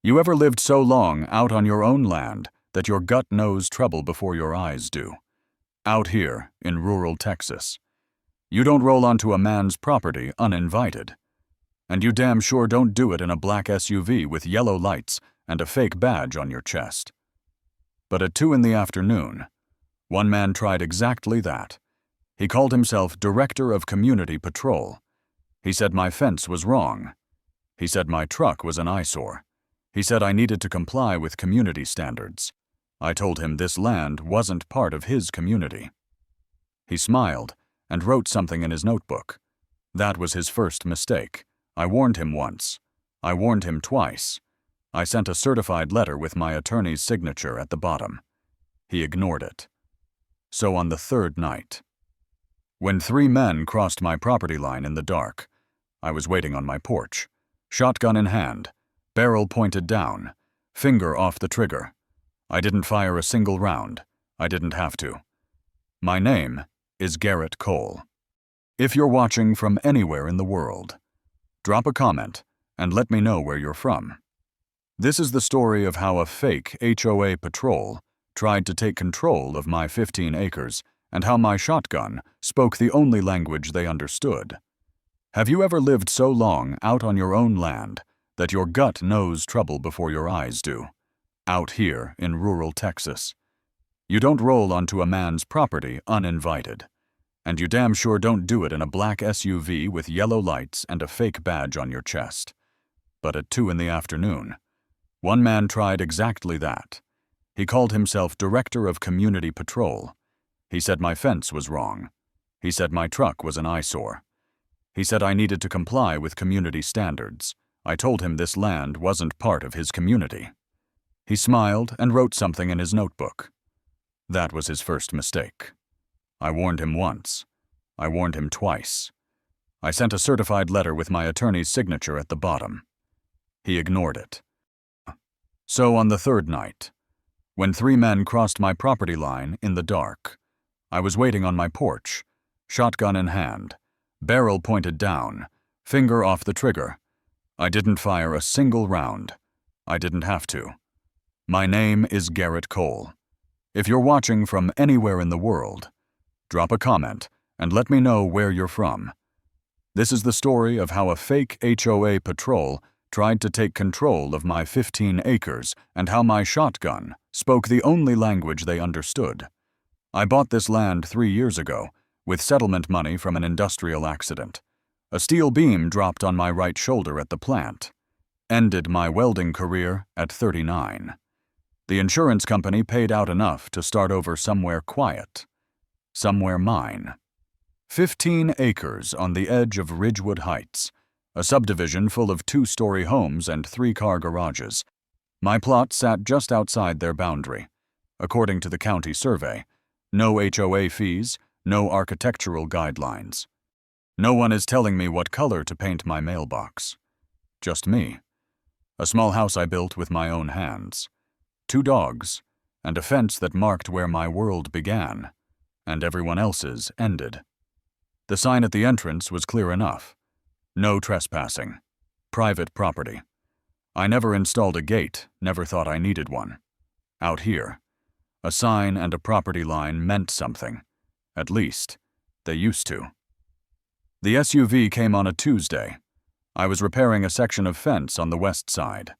You ever lived so long out on your own land that your gut knows trouble before your eyes do? Out here in rural Texas. You don't roll onto a man's property uninvited. And you damn sure don't do it in a black SUV with yellow lights and a fake badge on your chest. But at 2 in the afternoon, one man tried exactly that. He called himself Director of Community Patrol. He said my fence was wrong. He said my truck was an eyesore. He said I needed to comply with community standards. I told him this land wasn't part of his community. He smiled and wrote something in his notebook. That was his first mistake. I warned him once. I warned him twice. I sent a certified letter with my attorney's signature at the bottom. He ignored it. So on the 3rd night, when 3 men crossed my property line in the dark, I was waiting on my porch, shotgun in hand, barrel pointed down, finger off the trigger. I didn't fire a single round. I didn't have to. My name is Garrett Cole. If you're watching from anywhere in the world, drop a comment and let me know where you're from. This is the story of how a fake HOA patrol tried to take control of my 15 acres and how my shotgun spoke the only language they understood. Have you ever lived so long out on your own land that your gut knows trouble before your eyes do? Out here in rural Texas. You don't roll onto a man's property uninvited. And you damn sure don't do it in a black SUV with yellow lights and a fake badge on your chest. But at 2 in the afternoon, one man tried exactly that. He called himself Director of Community Patrol. He said my fence was wrong. He said my truck was an eyesore. He said I needed to comply with community standards. I told him this land wasn't part of his community. He smiled and wrote something in his notebook. That was his first mistake. I warned him once. I warned him twice. I sent a certified letter with my attorney's signature at the bottom. He ignored it. So on the 3rd night, when 3 men crossed my property line in the dark, I was waiting on my porch, shotgun in hand, barrel pointed down, finger off the trigger. I didn't fire a single round. I didn't have to. My name is Garrett Cole. If you're watching from anywhere in the world, drop a comment and let me know where you're from. This is the story of how a fake HOA patrol tried to take control of my 15 acres and how my shotgun spoke the only language they understood. I bought this land 3 years ago with settlement money from an industrial accident. A steel beam dropped on my right shoulder at the plant. Ended my welding career at 39. The insurance company paid out enough to start over somewhere quiet. Somewhere mine. 15 acres on the edge of Ridgewood Heights, a subdivision full of 2-story homes and 3-car garages. My plot sat just outside their boundary. According to the county survey, no HOA fees, no architectural guidelines. No one is telling me what color to paint my mailbox. Just me. A small house I built with my own hands. 2 dogs, and a fence that marked where my world began, and everyone else's ended. The sign at the entrance was clear enough. No trespassing. Private property. I never installed a gate, never thought I needed one. Out here, a sign and a property line meant something. At least, they used to. The SUV came on a Tuesday. I was repairing a section of fence on the west side.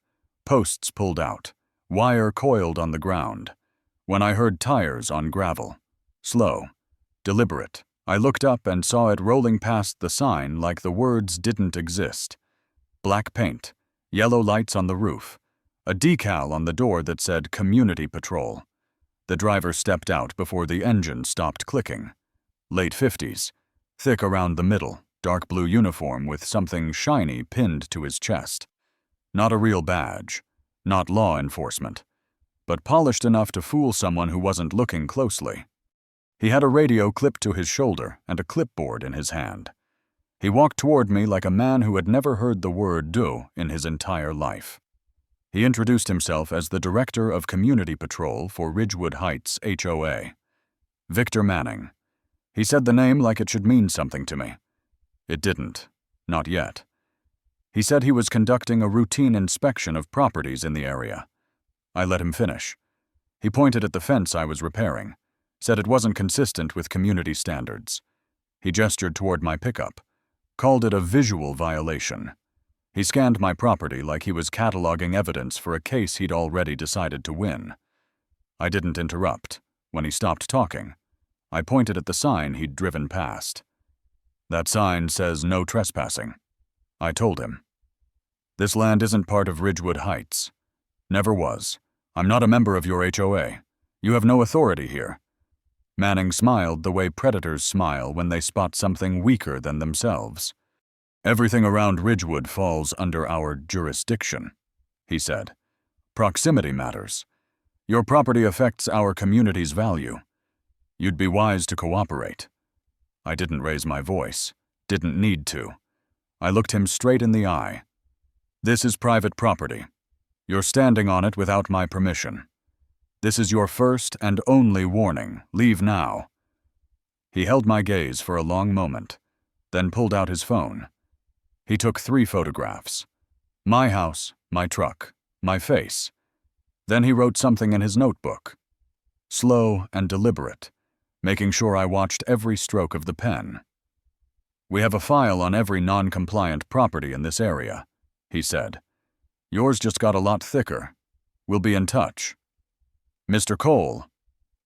Posts pulled out. Wire coiled on the ground. When I heard tires on gravel. Slow. Deliberate. I looked up and saw it rolling past the sign like the words didn't exist. Black paint. Yellow lights on the roof. A decal on the door that said Community Patrol. The driver stepped out before the engine stopped clicking. Late 50s. Thick around the middle. Dark blue uniform with something shiny pinned to his chest. Not a real badge. Not law enforcement, but polished enough to fool someone who wasn't looking closely. He had a radio clipped to his shoulder and a clipboard in his hand. He walked toward me like a man who had never heard the word "do" in his entire life. He introduced himself as the Director of Community Patrol for Ridgewood Heights HOA. Victor Manning. He said the name like it should mean something to me. It didn't. Not yet. He said he was conducting a routine inspection of properties in the area. I let him finish. He pointed at the fence I was repairing, said it wasn't consistent with community standards. He gestured toward my pickup, called it a visual violation. He scanned my property like he was cataloging evidence for a case he'd already decided to win. I didn't interrupt. When he stopped talking, I pointed at the sign he'd driven past. That sign says no trespassing. I told him. This land isn't part of Ridgewood Heights. Never was. I'm not a member of your HOA. You have no authority here. Manning smiled the way predators smile when they spot something weaker than themselves. Everything around Ridgewood falls under our jurisdiction, he said. Proximity matters. Your property affects our community's value. You'd be wise to cooperate. I didn't raise my voice. Didn't need to. I looked him straight in the eye. This is private property. You're standing on it without my permission. This is your first and only warning. Leave now. He held my gaze for a long moment, then pulled out his phone. He took 3 photographs. My house, my truck, my face. Then he wrote something in his notebook. Slow and deliberate, making sure I watched every stroke of the pen. We have a file on every non-compliant property in this area, he said. Yours just got a lot thicker. We'll be in touch. Mr. Cole.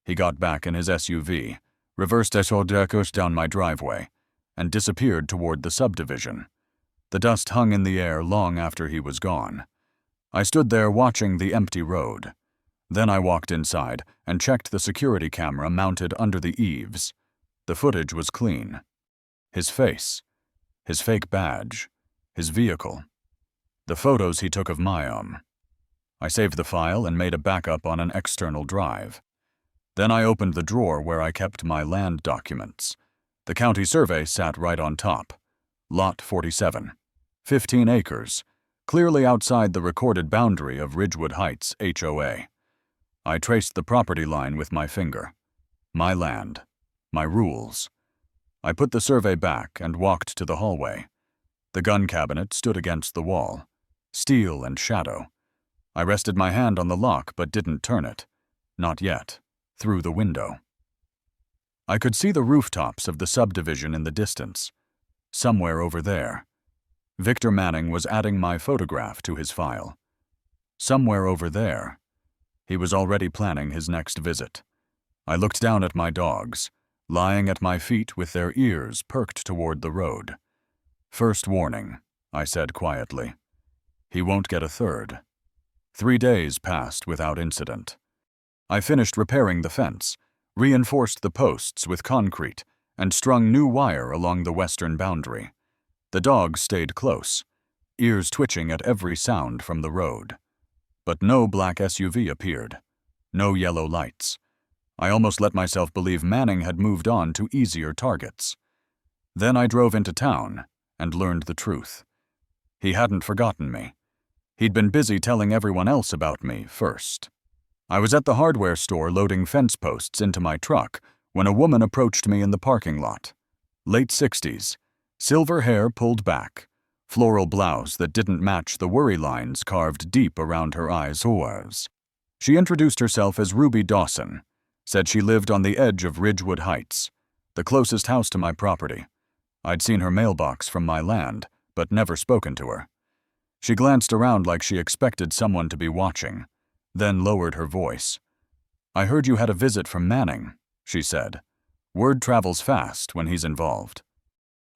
He got back in his SUV, reversed down my driveway, and disappeared toward the subdivision. The dust hung in the air long after he was gone. I stood there watching the empty road. Then I walked inside and checked the security camera mounted under the eaves. The footage was clean. His face, his fake badge, his vehicle. The photos he took of my own. I saved the file and made a backup on an external drive. Then I opened the drawer where I kept my land documents. The county survey sat right on top. Lot 47. 15 acres, clearly outside the recorded boundary of Ridgewood Heights HOA. I traced the property line with my finger. My land. My rules. I put the survey back and walked to the hallway. The gun cabinet stood against the wall. Steel and shadow. I rested my hand on the lock but didn't turn it. Not yet. Through the window. I could see the rooftops of the subdivision in the distance. Somewhere over there. Victor Manning was adding my photograph to his file. Somewhere over there. He was already planning his next visit. I looked down at my dogs, lying at my feet with their ears perked toward the road. First warning, I said quietly. He won't get a third. 3 days passed without incident. I finished repairing the fence, reinforced the posts with concrete, and strung new wire along the western boundary. The dogs stayed close, ears twitching at every sound from the road. But no black SUV appeared. No yellow lights. I almost let myself believe Manning had moved on to easier targets. Then I drove into town and learned the truth. He hadn't forgotten me. He'd been busy telling everyone else about me first. I was at the hardware store loading fence posts into my truck when a woman approached me in the parking lot. Late 60s. Silver hair pulled back, floral blouse that didn't match the worry lines carved deep around her eyes. She introduced herself as Ruby Dawson, said she lived on the edge of Ridgewood Heights, the closest house to my property. I'd seen her mailbox from my land, but never spoken to her. She glanced around like she expected someone to be watching, then lowered her voice. I heard you had a visit from Manning, she said. Word travels fast when he's involved.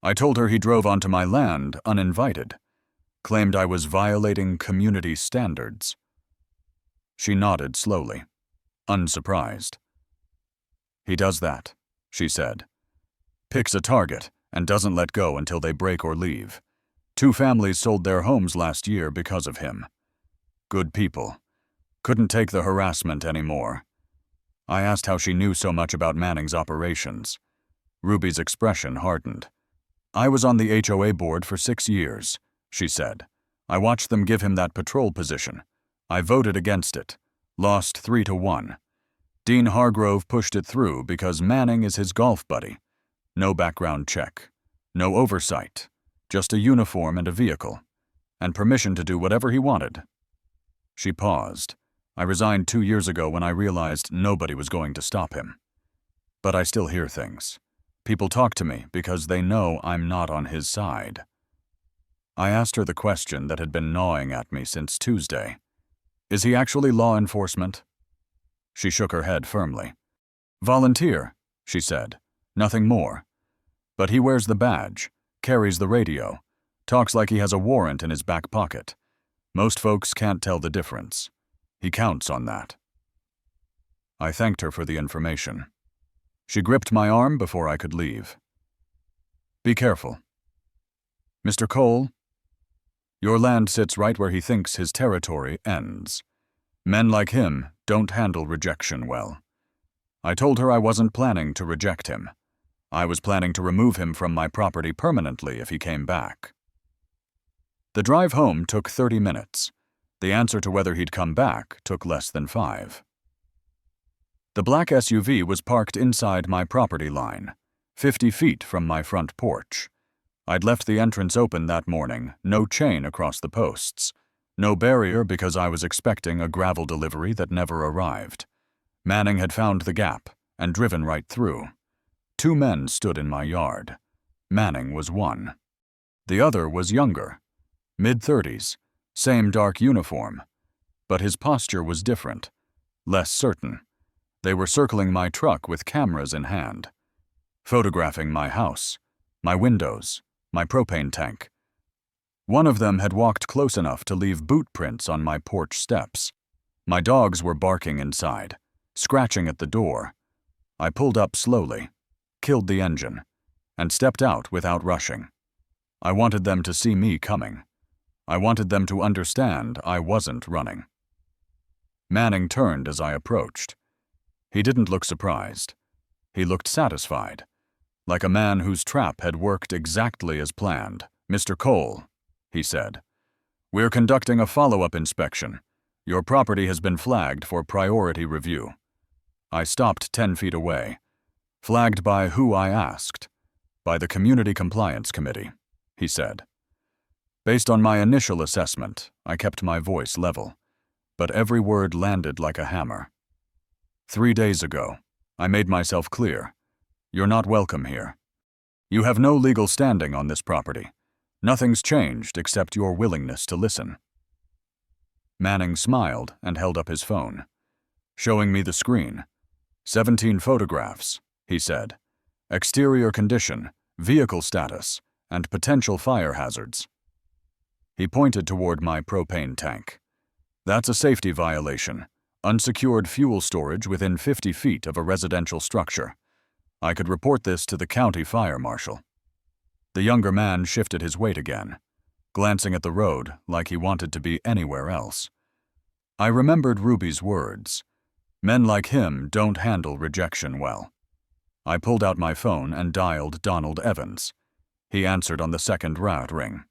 I told her he drove onto my land uninvited, claimed I was violating community standards. She nodded slowly, unsurprised. He does that, she said. Picks a target and doesn't let go until they break or leave. 2 families sold their homes last year because of him. Good people. Couldn't take the harassment anymore. I asked how she knew so much about Manning's operations. Ruby's expression hardened. I was on the HOA board for 6 years, she said. I watched them give him that patrol position. I voted against it. Lost 3-1. Dean Hargrove pushed it through because Manning is his golf buddy. No background check. No oversight. Just a uniform and a vehicle. and permission to do whatever he wanted. She paused. I resigned 2 years ago when I realized nobody was going to stop him. But I still hear things. People talk to me because they know I'm not on his side. I asked her the question that had been gnawing at me since Tuesday. Is he actually law enforcement? She shook her head firmly. Volunteer, she said. Nothing more. But he wears the badge, carries the radio, talks like he has a warrant in his back pocket. Most folks can't tell the difference. He counts on that. I thanked her for the information. She gripped my arm before I could leave. Be careful. Mr. Cole, your land sits right where he thinks his territory ends. Men like him don't handle rejection well. I told her I wasn't planning to reject him. I was planning to remove him from my property permanently if he came back. The drive home took 30 minutes. The answer to whether he'd come back took less than 5. The black SUV was parked inside my property line, 50 feet from my front porch. I'd left the entrance open that morning, no chain across the posts, no barrier because I was expecting a gravel delivery that never arrived. Manning had found the gap and driven right through. 2 men stood in my yard. Manning was one. The other was younger, mid-30s, same dark uniform, but his posture was different, less certain. They were circling my truck with cameras in hand, photographing my house, my windows, my propane tank. One of them had walked close enough to leave boot prints on my porch steps. My dogs were barking inside, scratching at the door. I pulled up slowly, killed the engine, and stepped out without rushing. I wanted them to see me coming. I wanted them to understand I wasn't running. Manning turned as I approached. He didn't look surprised. He looked satisfied, like a man whose trap had worked exactly as planned. Mr. Cole, he said, we're conducting a follow-up inspection. Your property has been flagged for priority review. I stopped 10 feet away. Flagged by who, I asked. By the Community Compliance Committee, he said. Based on my initial assessment, I kept my voice level, but every word landed like a hammer. 3 days ago, I made myself clear. You're not welcome here. You have no legal standing on this property. Nothing's changed except your willingness to listen. Manning smiled and held up his phone, showing me the screen. 17 photographs, he said. Exterior condition, vehicle status, and potential fire hazards. He pointed toward my propane tank. That's a safety violation. Unsecured fuel storage within 50 feet of a residential structure. I could report this to the county fire marshal. The younger man shifted his weight again, glancing at the road like he wanted to be anywhere else. I remembered Ruby's words. Men like him don't handle rejection well. I pulled out my phone and dialed Donald Evans. He answered on the second route ring.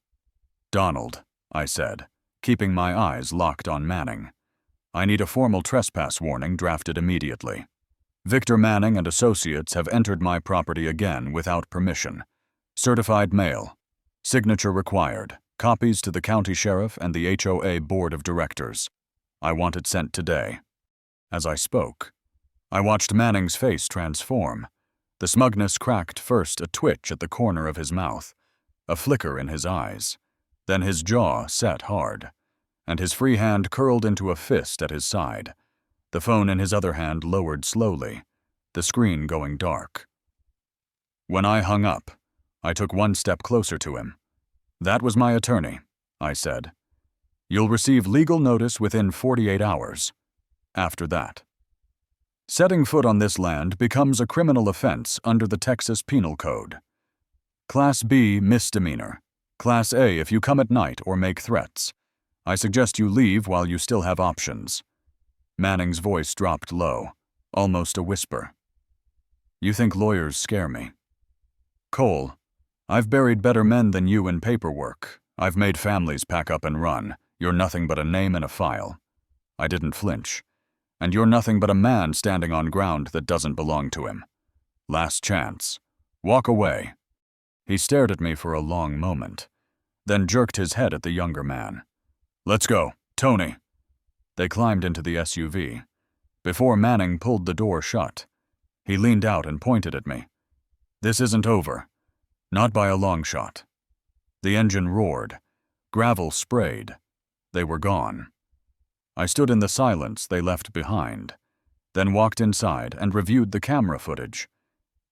Donald, I said, keeping my eyes locked on Manning. I need a formal trespass warning drafted immediately. Victor Manning and Associates have entered my property again without permission. Certified mail. Signature required. Copies to the county sheriff and the HOA board of directors. I want it sent today. As I spoke, I watched Manning's face transform. The smugness cracked first a twitch at the corner of his mouth, a flicker in his eyes. Then his jaw set hard, and his free hand curled into a fist at his side. The phone in his other hand lowered slowly, the screen going dark. When I hung up, I took 1 step closer to him. That was my attorney, I said. You'll receive legal notice within 48 hours. After that. Setting foot on this land becomes a criminal offense under the Texas Penal Code. Class B misdemeanor. Class A if you come at night or make threats. I suggest you leave while you still have options. Manning's voice dropped low, almost a whisper. You think lawyers scare me. Cole, I've buried better men than you in paperwork. I've made families pack up and run. You're nothing but a name in a file. I didn't flinch. And you're nothing but a man standing on ground that doesn't belong to him. Last chance. Walk away. He stared at me for a long moment. then jerked his head at the younger man. "Let's go, Tony." They climbed into the SUV. Before Manning pulled the door shut, he leaned out and pointed at me. "This isn't over. Not by a long shot." The engine roared. Gravel sprayed. They were gone. I stood in the silence they left behind, then walked inside and reviewed the camera footage.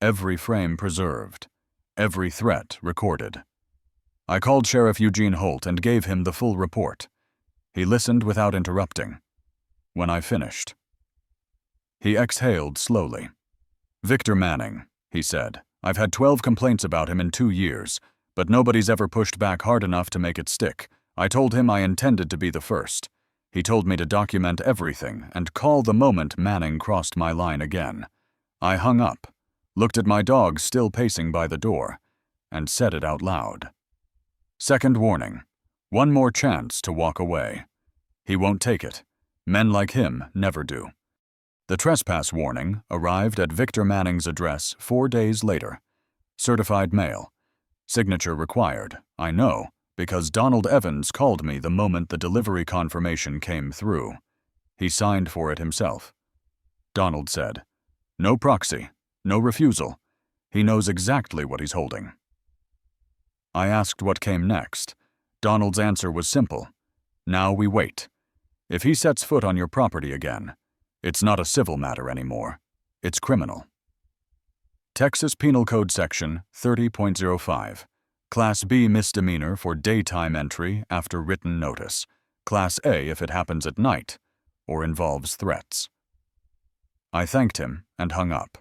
Every frame preserved. Every threat recorded. I called Sheriff Eugene Holt and gave him the full report. He listened without interrupting. When I finished, he exhaled slowly. "Victor Manning," he said. "I've had 12 complaints about him in 2 years, but nobody's ever pushed back hard enough to make it stick. I told him I intended to be the first. He told me to document everything and call the moment Manning crossed my line again. I hung up, looked at my dog still pacing by the door, and said it out loud. Second warning. One more chance to walk away. He won't take it. Men like him never do." The trespass warning arrived at Victor Manning's address 4 days later. Certified mail. Signature required, I know, because Donald Evans called me the moment the delivery confirmation came through. He signed for it himself. Donald said, "No proxy, no refusal. He knows exactly what he's holding." I asked what came next. Donald's answer was simple. "Now we wait. If he sets foot on your property again, it's not a civil matter anymore. It's criminal." Texas Penal Code Section 30.05. Class B misdemeanor for daytime entry after written notice. Class A if it happens at night or involves threats. I thanked him and hung up.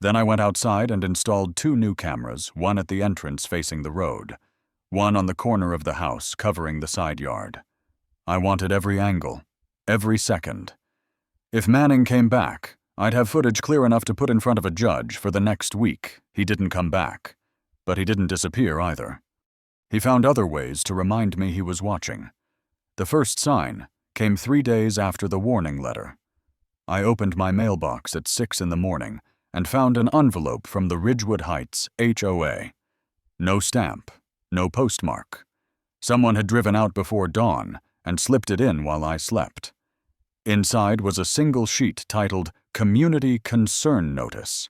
Then I went outside and installed 2 new cameras, one at the entrance facing the road, one on the corner of the house covering the side yard. I wanted every angle, every second. If Manning came back, I'd have footage clear enough to put in front of a judge for the next week. He didn't come back. But he didn't disappear either. He found other ways to remind me he was watching. The first sign came 3 days after the warning letter. I opened my mailbox at 6 in the morning and found an envelope from the Ridgewood Heights HOA. No stamp, no postmark. Someone had driven out before dawn and slipped it in while I slept. Inside was a single sheet titled Community Concern Notice.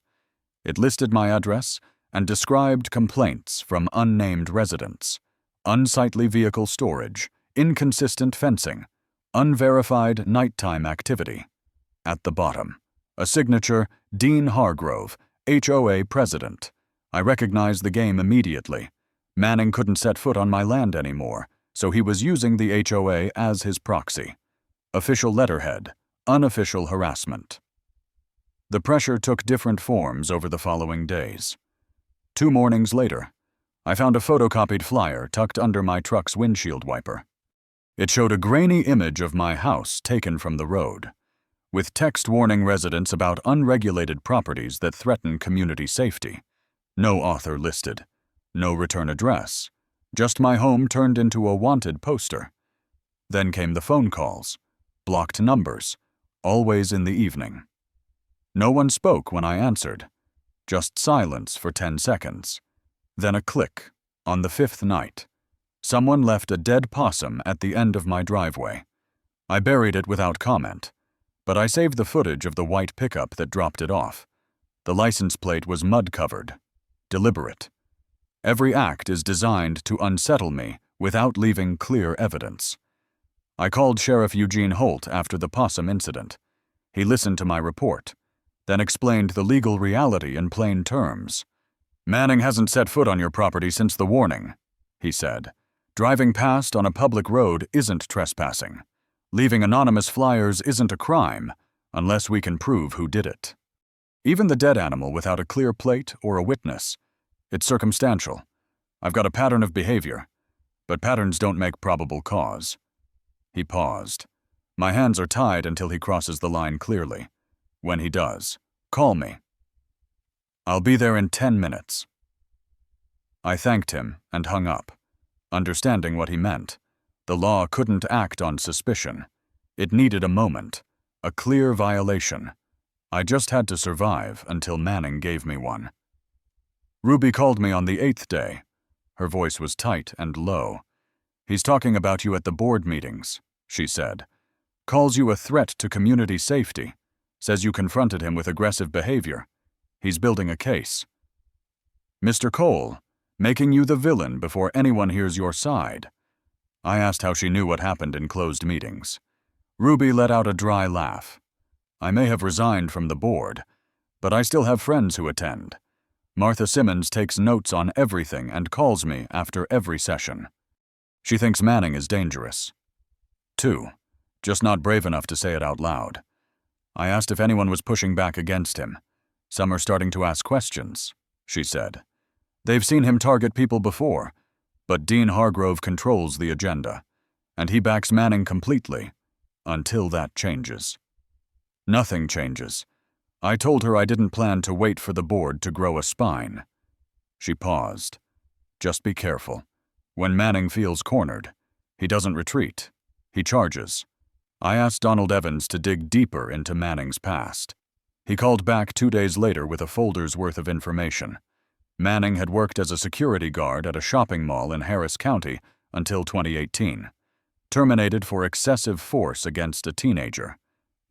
It listed my address and described complaints from unnamed residents, unsightly vehicle storage, inconsistent fencing, unverified nighttime activity. At the bottom, a signature, Dean Hargrove, HOA President. I recognized the game immediately. Manning couldn't set foot on my land anymore, so he was using the HOA as his proxy. Official letterhead, unofficial harassment. The pressure took different forms over the following days. 2 mornings later, I found a photocopied flyer tucked under my truck's windshield wiper. It showed a grainy image of my house taken from the road, with text warning residents about unregulated properties that threaten community safety. No author listed, no return address, just my home turned into a wanted poster. Then came the phone calls, blocked numbers, always in the evening. No one spoke when I answered. Just silence for 10 seconds. Then a click. On the 5th night, someone left a dead possum at the end of my driveway. I buried it without comment, but I saved the footage of the white pickup that dropped it off. The license plate was mud-covered. Deliberate. Every act is designed to unsettle me without leaving clear evidence. I called Sheriff Eugene Holt after the possum incident. He listened to my report, then explained the legal reality in plain terms. "Manning hasn't set foot on your property since the warning," he said. "Driving past on a public road isn't trespassing. Leaving anonymous flyers isn't a crime, unless we can prove who did it. Even the dead animal without a clear plate or a witness. It's circumstantial. I've got a pattern of behavior, but patterns don't make probable cause." He paused. "My hands are tied until he crosses the line clearly. When he does, call me. I'll be there in 10 minutes. I thanked him and hung up, understanding what he meant. The law couldn't act on suspicion. It needed a moment, a clear violation. I just had to survive until Manning gave me one. Ruby called me on the 8th day. Her voice was tight and low. He's talking about you at the board meetings, she said. Calls you a threat to community safety. Says you confronted him with aggressive behavior. He's building a case. Mr. Cole, making you the villain before anyone hears your side. I asked how she knew what happened in closed meetings. Ruby let out a dry laugh. I may have resigned from the board, but I still have friends who attend. Martha Simmons takes notes on everything and calls me after every session. She thinks Manning is dangerous. 2. Just not brave enough to say it out loud. I asked if anyone was pushing back against him. Some are starting to ask questions, she said. They've seen him target people before, but Dean Hargrove controls the agenda, and he backs Manning completely, until that changes. Nothing changes. I told her I didn't plan to wait for the board to grow a spine. She paused. Just be careful. When Manning feels cornered, he doesn't retreat. He charges. I asked Donald Evans to dig deeper into Manning's past. He called back 2 days later with a folder's worth of information. Manning had worked as a security guard at a shopping mall in Harris County until 2018. Terminated for excessive force against a teenager.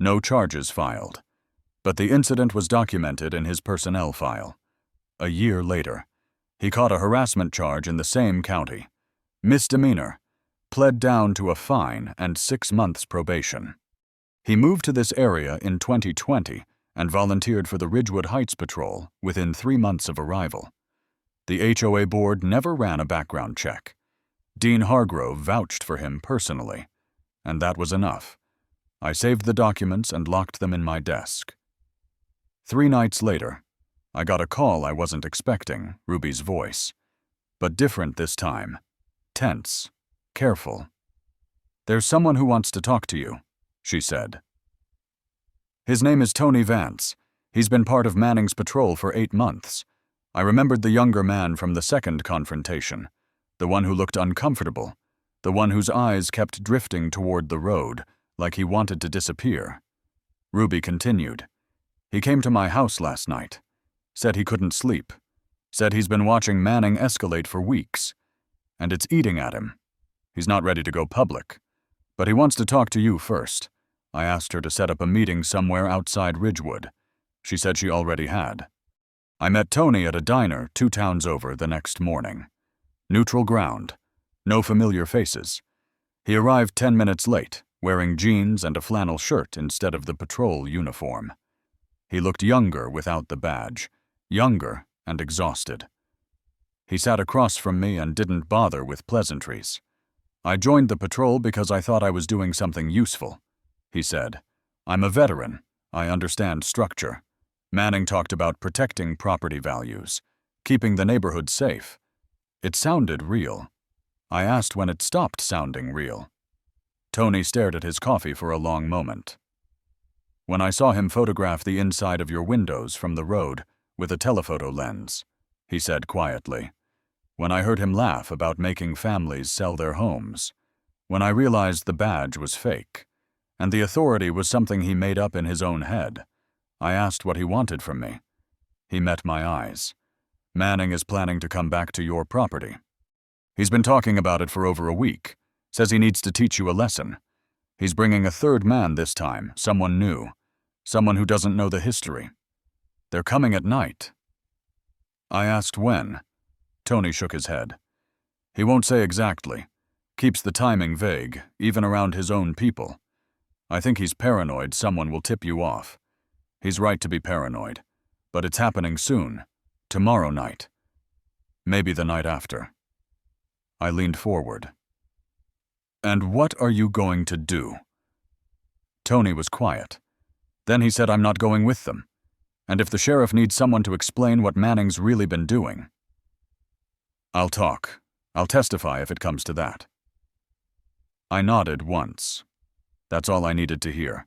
No charges filed. But the incident was documented in his personnel file. A year later, he caught a harassment charge in the same county. Misdemeanor. Pled down to a fine and 6 months probation. He moved to this area in 2020 and volunteered for the Ridgewood Heights Patrol within 3 months of arrival. The HOA board never ran a background check. Dean Hargrove vouched for him personally, and that was enough. I saved the documents and locked them in my desk. 3 nights later, I got a call I wasn't expecting, Ruby's voice. But different this time. Tense. Careful. There's someone who wants to talk to you, she said. His name is Tony Vance. He's been part of Manning's patrol for 8 months. I remembered the younger man from the second confrontation, the one who looked uncomfortable, the one whose eyes kept drifting toward the road, like he wanted to disappear. Ruby continued. He came to my house last night. Said he couldn't sleep. Said he's been watching Manning escalate for weeks. And it's eating at him. He's not ready to go public. But he wants to talk to you first. I asked her to set up a meeting somewhere outside Ridgewood. She said she already had. I met Tony at a diner 2 towns over the next morning. Neutral ground. No familiar faces. He arrived 10 minutes late, wearing jeans and a flannel shirt instead of the patrol uniform. He looked younger without the badge, younger and exhausted. He sat across from me and didn't bother with pleasantries. I joined the patrol because I thought I was doing something useful, he said. I'm a veteran. I understand structure. Manning talked about protecting property values, keeping the neighborhood safe. It sounded real. I asked when it stopped sounding real. Tony stared at his coffee for a long moment. When I saw him photograph the inside of your windows from the road with a telephoto lens, he said quietly. When I heard him laugh about making families sell their homes. When I realized the badge was fake, and the authority was something he made up in his own head. I asked what he wanted from me. He met my eyes. Manning is planning to come back to your property. He's been talking about it for over a week. Says he needs to teach you a lesson. He's bringing a 3rd man this time, someone new. Someone who doesn't know the history. They're coming at night. I asked when. Tony shook his head. He won't say exactly. Keeps the timing vague, even around his own people. I think he's paranoid someone will tip you off. He's right to be paranoid. But it's happening soon. Tomorrow night. Maybe the night after. I leaned forward. And what are you going to do? Tony was quiet. Then he said I'm not going with them. And if the sheriff needs someone to explain what Manning's really been doing. I'll talk. I'll testify if it comes to that. I nodded once. That's all I needed to hear.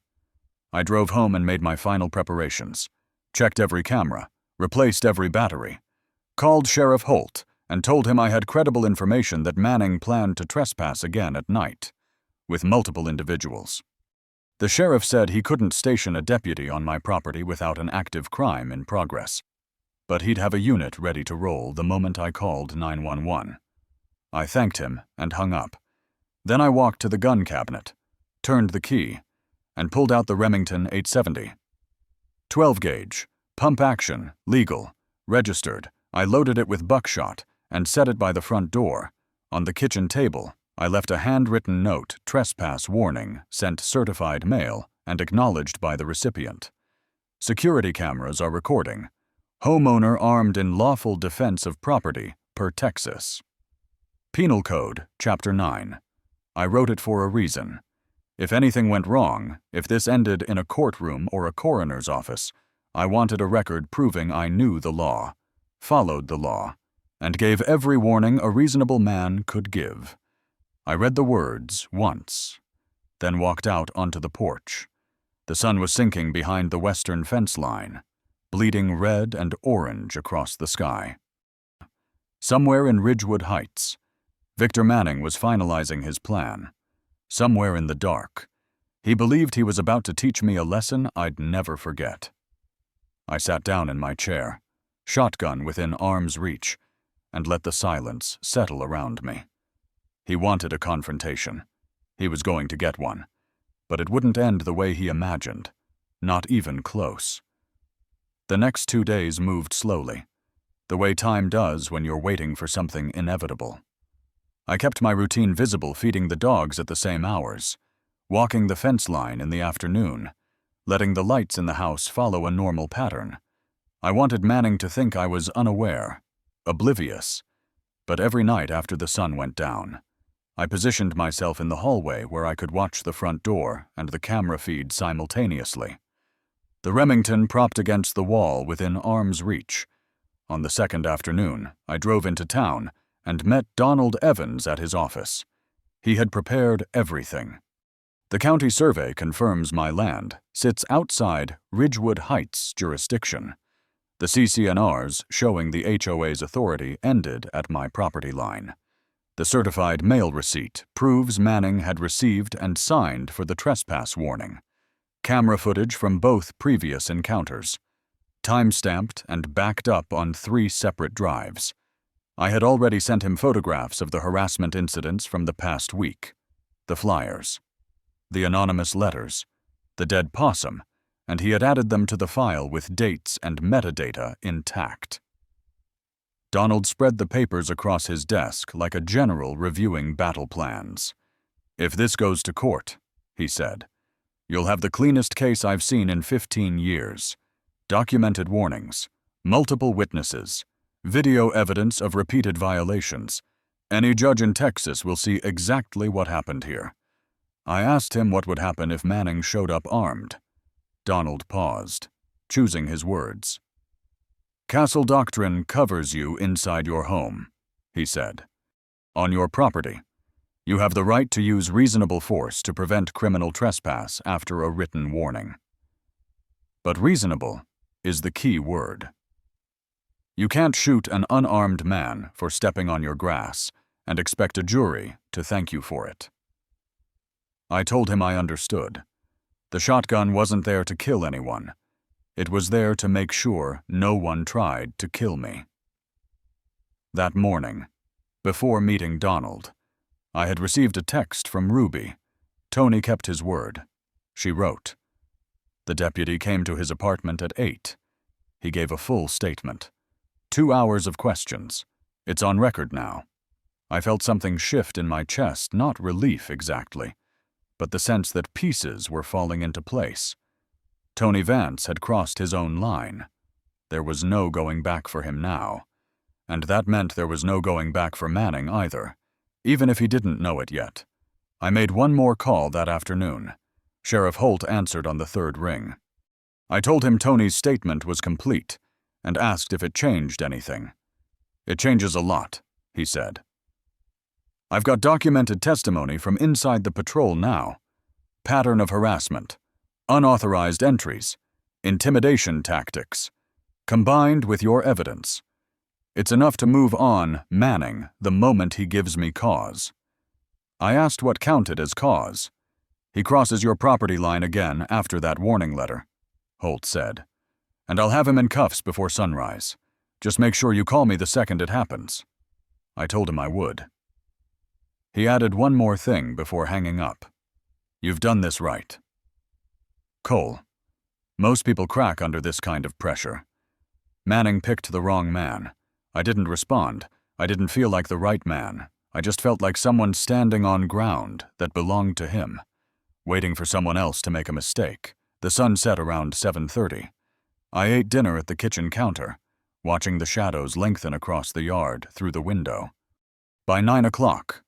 I drove home and made my final preparations. Checked every camera. Replaced every battery. Called Sheriff Holt and told him I had credible information that Manning planned to trespass again at night, with multiple individuals. The sheriff said he couldn't station a deputy on my property without an active crime in progress, but he'd have a unit ready to roll the moment I called 911. I thanked him and hung up. Then I walked to the gun cabinet, turned the key, and pulled out the Remington 870. 12-gauge, pump action, legal, registered. I loaded it with buckshot and set it by the front door. On the kitchen table, I left a handwritten note, trespass warning, sent certified mail, and acknowledged by the recipient. Security cameras are recording. Homeowner armed in lawful defense of property, per Texas. Penal Code, Chapter 9. I wrote it for a reason. If anything went wrong, if this ended in a courtroom or a coroner's office, I wanted a record proving I knew the law, followed the law, and gave every warning a reasonable man could give. I read the words once, then walked out onto the porch. The sun was sinking behind the western fence line, bleeding red and orange across the sky. Somewhere in Ridgewood Heights, Victor Manning was finalizing his plan. Somewhere in the dark, he believed he was about to teach me a lesson I'd never forget. I sat down in my chair, shotgun within arm's reach, and let the silence settle around me. He wanted a confrontation. He was going to get one. But it wouldn't end the way he imagined, not even close. The next 2 days moved slowly, the way time does when you're waiting for something inevitable. I kept my routine visible, feeding the dogs at the same hours, walking the fence line in the afternoon, letting the lights in the house follow a normal pattern. I wanted Manning to think I was unaware, oblivious, but every night after the sun went down, I positioned myself in the hallway where I could watch the front door and the camera feed simultaneously. The Remington propped against the wall within arm's reach. On the second afternoon, I drove into town and met Donald Evans at his office. He had prepared everything. The county survey confirms my land sits outside Ridgewood Heights jurisdiction. The CCNRs showing the HOA's authority ended at my property line. The certified mail receipt proves Manning had received and signed for the trespass warning. Camera footage from both previous encounters. Time-stamped and backed up on 3 separate drives. I had already sent him photographs of the harassment incidents from the past week. The flyers. The anonymous letters. The dead possum. And he had added them to the file with dates and metadata intact. Donald spread the papers across his desk like a general reviewing battle plans. "If this goes to court," he said, "you'll have the cleanest case I've seen in 15 years. Documented warnings, multiple witnesses, video evidence of repeated violations. Any judge in Texas will see exactly what happened here." I asked him what would happen if Manning showed up armed. Donald paused, choosing his words. "Castle doctrine covers you inside your home," he said. "On your property. You have the right to use reasonable force to prevent criminal trespass after a written warning." But reasonable is the key word. You can't shoot an unarmed man for stepping on your grass and expect a jury to thank you for it. I told him I understood. The shotgun wasn't there to kill anyone. It was there to make sure no one tried to kill me. That morning, before meeting Donald, I had received a text from Ruby. Tony kept his word. She wrote. The deputy came to his apartment at 8. He gave a full statement. 2 hours of questions. It's on record now. I felt something shift in my chest, not relief exactly, but the sense that pieces were falling into place. Tony Vance had crossed his own line. There was no going back for him now. And that meant there was no going back for Manning either, even if he didn't know it yet. I made one more call that afternoon. Sheriff Holt answered on the 3rd ring. I told him Tony's statement was complete and asked if it changed anything. "It changes a lot," he said. "I've got documented testimony from inside the patrol now. Pattern of harassment. Unauthorized entries, intimidation tactics, combined with your evidence. It's enough to move on Manning the moment he gives me cause." I asked what counted as cause. "He crosses your property line again after that warning letter," Holt said, "and I'll have him in cuffs before sunrise. Just make sure you call me the second it happens." I told him I would. He added one more thing before hanging up. "You've done this right." Cole. Most people crack under this kind of pressure. Manning picked the wrong man. I didn't respond. I didn't feel like the right man. I just felt like someone standing on ground that belonged to him, waiting for someone else to make a mistake. The sun set around 7:30. I ate dinner at the kitchen counter, watching the shadows lengthen across the yard through the window. By 9 o'clock,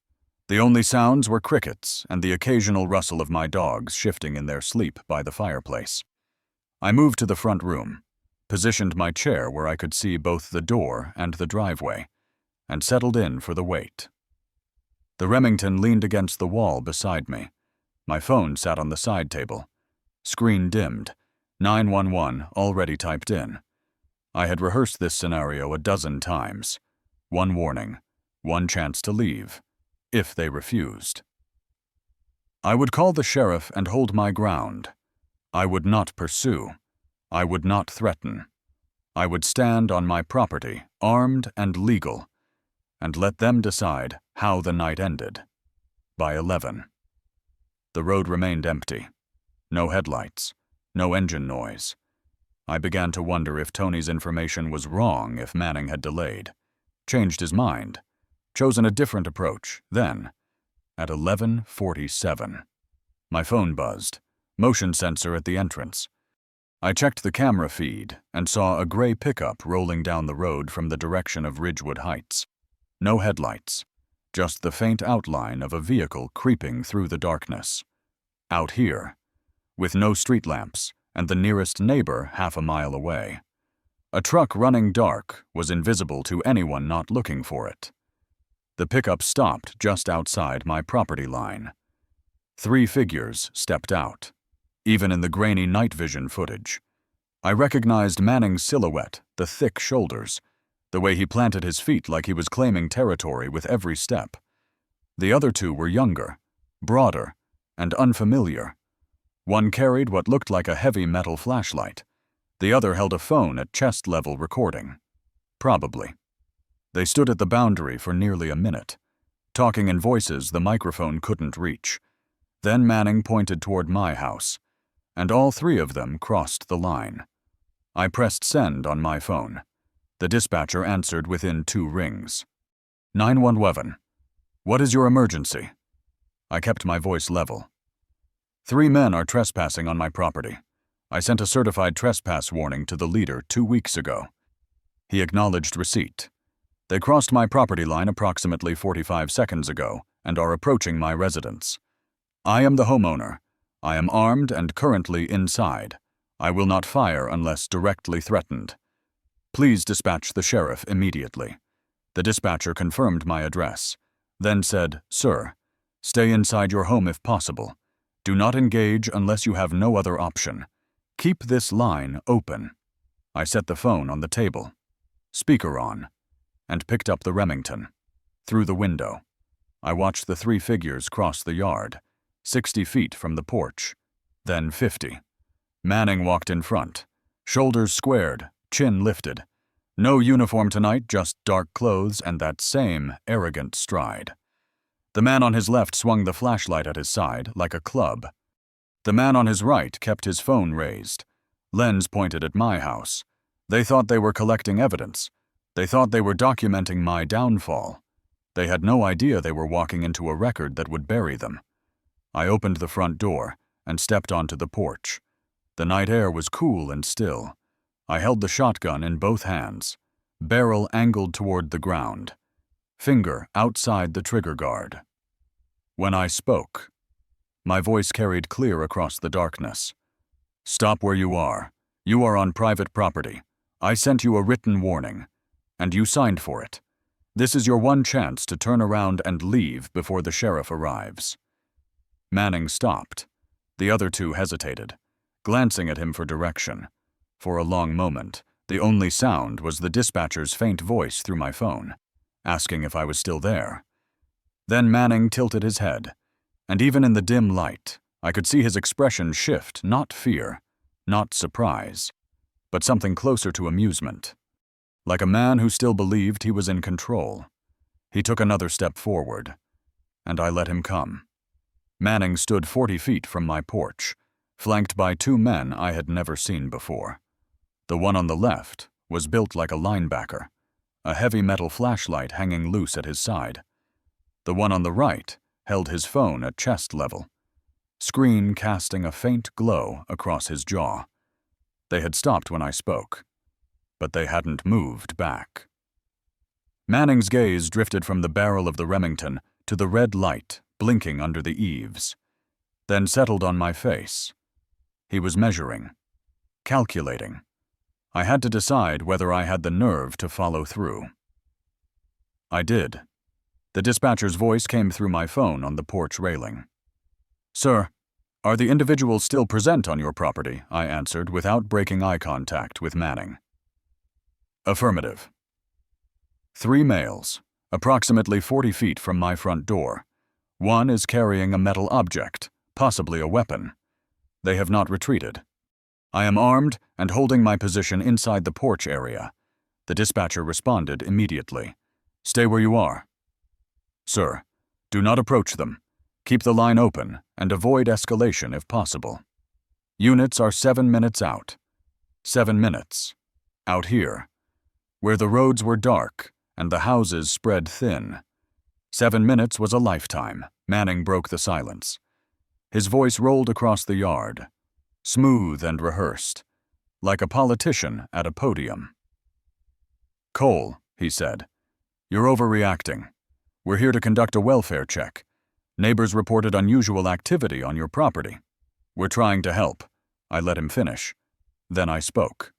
the only sounds were crickets and the occasional rustle of my dogs shifting in their sleep by the fireplace. I moved to the front room, positioned my chair where I could see both the door and the driveway, and settled in for the wait. The Remington leaned against the wall beside me. My phone sat on the side table. Screen dimmed. 911 already typed in. I had rehearsed this scenario a dozen times. One warning, one chance to leave, if they refused. I would call the sheriff and hold my ground. I would not pursue. I would not threaten. I would stand on my property, armed and legal, and let them decide how the night ended. By 11. The road remained empty. No headlights. No engine noise. I began to wonder if Tony's information was wrong if Manning had delayed, changed his mind, chosen a different approach. Then, at 11:47, my phone buzzed, motion sensor at the entrance. I checked the camera feed and saw a gray pickup rolling down the road from the direction of Ridgewood Heights. No headlights, just the faint outline of a vehicle creeping through the darkness. Out here, with no street lamps and the nearest neighbor half a mile away. A truck running dark was invisible to anyone not looking for it. The pickup stopped just outside my property line. 3 figures stepped out, even in the grainy night vision footage. I recognized Manning's silhouette, the thick shoulders, the way he planted his feet like he was claiming territory with every step. The other 2 were younger, broader, and unfamiliar. One carried what looked like a heavy metal flashlight. The other held a phone at chest level recording. Probably. They stood at the boundary for nearly a minute, talking in voices the microphone couldn't reach. Then Manning pointed toward my house, and all 3 of them crossed the line. I pressed send on my phone. The dispatcher answered within 2 rings. 911. What is your emergency? I kept my voice level. 3 men are trespassing on my property. I sent a certified trespass warning to the leader 2 weeks ago. He acknowledged receipt. They crossed my property line approximately 45 seconds ago and are approaching my residence. I am the homeowner. I am armed and currently inside. I will not fire unless directly threatened. Please dispatch the sheriff immediately. The dispatcher confirmed my address, then said, "Sir, stay inside your home if possible. Do not engage unless you have no other option. Keep this line open." I set the phone on the table, speaker on, and picked up the Remington. Through the window, I watched the 3 figures cross the yard, 60 feet from the porch, then 50. Manning walked in front, shoulders squared, chin lifted. No uniform tonight, just dark clothes and that same arrogant stride. The man on his left swung the flashlight at his side like a club. The man on his right kept his phone raised, lens pointed at my house. They thought they were collecting evidence. They thought they were documenting my downfall. They had no idea they were walking into a record that would bury them. I opened the front door and stepped onto the porch. The night air was cool and still. I held the shotgun in both hands, barrel angled toward the ground, finger outside the trigger guard. When I spoke, my voice carried clear across the darkness. "Stop where you are. You are on private property. I sent you a written warning, and you signed for it. This is your one chance to turn around and leave before the sheriff arrives." Manning stopped. The other 2 hesitated, glancing at him for direction. For a long moment, the only sound was the dispatcher's faint voice through my phone, asking if I was still there. Then Manning tilted his head, and even in the dim light, I could see his expression shift, not fear, not surprise, but something closer to amusement. Like a man who still believed he was in control. He took another step forward. and I let him come. Manning stood 40 feet from my porch, flanked by 2 men I had never seen before. The one on the left was built like a linebacker, a heavy metal flashlight hanging loose at his side. The one on the right held his phone at chest level, screen casting a faint glow across his jaw. They had stopped when I spoke, but they hadn't moved back. Manning's gaze drifted from the barrel of the Remington to the red light blinking under the eaves, then settled on my face. He was measuring, calculating. I had to decide whether I had the nerve to follow through. I did. The dispatcher's voice came through my phone on the porch railing. "Sir, are the individuals still present on your property?" I answered without breaking eye contact with Manning. "Affirmative." 3 males, approximately 40 feet from my front door. One is carrying a metal object, possibly a weapon. They have not retreated. I am armed and holding my position inside the porch area. The dispatcher responded immediately. "Stay where you are." "Sir, do not approach them. Keep the line open and avoid escalation if possible. Units are 7 minutes out. 7 minutes. Out here, where the roads were dark and the houses spread thin. 7 minutes was a lifetime." Manning broke the silence. His voice rolled across the yard, smooth and rehearsed, like a politician at a podium. "Cole," he said, "you're overreacting. We're here to conduct a welfare check. Neighbors reported unusual activity on your property. We're trying to help." I let him finish. Then I spoke,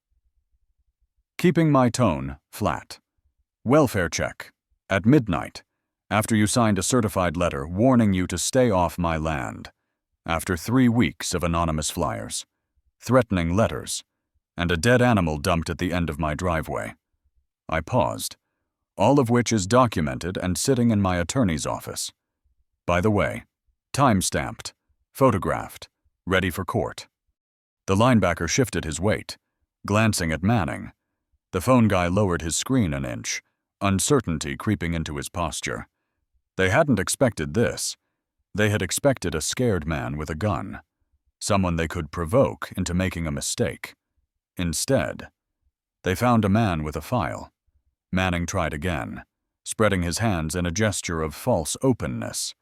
keeping my tone flat. "Welfare check. At midnight, after you signed a certified letter warning you to stay off my land. After 3 weeks of anonymous flyers, threatening letters, and a dead animal dumped at the end of my driveway." I paused, "all of which is documented and sitting in my attorney's office. By the way, time-stamped, photographed, ready for court." The linebacker shifted his weight, glancing at Manning. The phone guy lowered his screen an inch, uncertainty creeping into his posture. They hadn't expected this. They had expected a scared man with a gun, someone they could provoke into making a mistake. Instead, they found a man with a file. Manning tried again, spreading his hands in a gesture of false openness.